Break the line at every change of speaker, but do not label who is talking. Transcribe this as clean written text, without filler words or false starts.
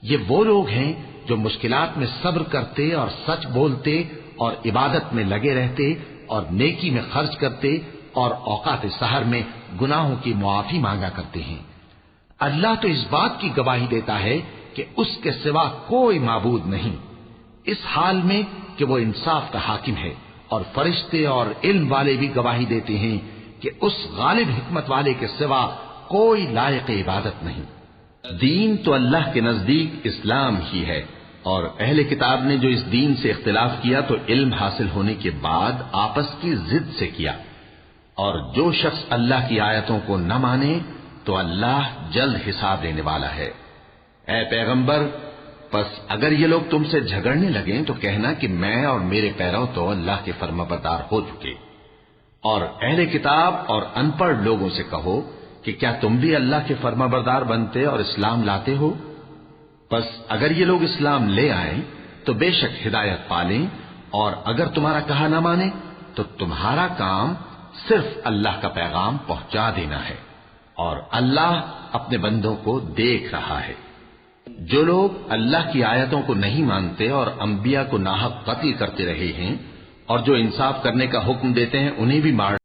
یہ وہ لوگ ہیں جو مشکلات میں صبر کرتے اور سچ بولتے اور عبادت میں لگے رہتے اور نیکی میں خرچ کرتے اور اوقات سحر میں گناہوں کی معافی مانگا کرتے ہیں۔ اللہ تو اس بات کی گواہی دیتا ہے کہ اس کے سوا کوئی معبود نہیں، اس حال میں کہ وہ انصاف کا حاکم ہے، اور فرشتے اور علم والے بھی گواہی دیتے ہیں کہ اس غالب حکمت والے کے سوا کوئی لائق عبادت نہیں۔ دین تو اللہ کے نزدیک اسلام ہی ہے، اور اہل کتاب نے جو اس دین سے اختلاف کیا تو علم حاصل ہونے کے بعد آپس کی ضد سے کیا، اور جو شخص اللہ کی آیتوں کو نہ مانے تو اللہ جلد حساب لینے والا ہے۔ اے پیغمبر، پس اگر یہ لوگ تم سے جھگڑنے لگیں تو کہنا کہ میں اور میرے پیرو تو اللہ کے فرمانبردار ہو چکے، اور اہل کتاب اور ان پڑھ لوگوں سے کہو کہ کیا تم بھی اللہ کے فرمانبردار بنتے اور اسلام لاتے ہو؟ پس اگر یہ لوگ اسلام لے آئیں تو بے شک ہدایت پالیں، اور اگر تمہارا کہا نہ مانے تو تمہارا کام صرف اللہ کا پیغام پہنچا دینا ہے، اور اللہ اپنے بندوں کو دیکھ رہا ہے۔ جو لوگ اللہ کی آیتوں کو نہیں مانتے اور انبیاء کو ناحق قتل کرتے رہے ہیں، اور جو انصاف کرنے کا حکم دیتے ہیں انہیں بھی مار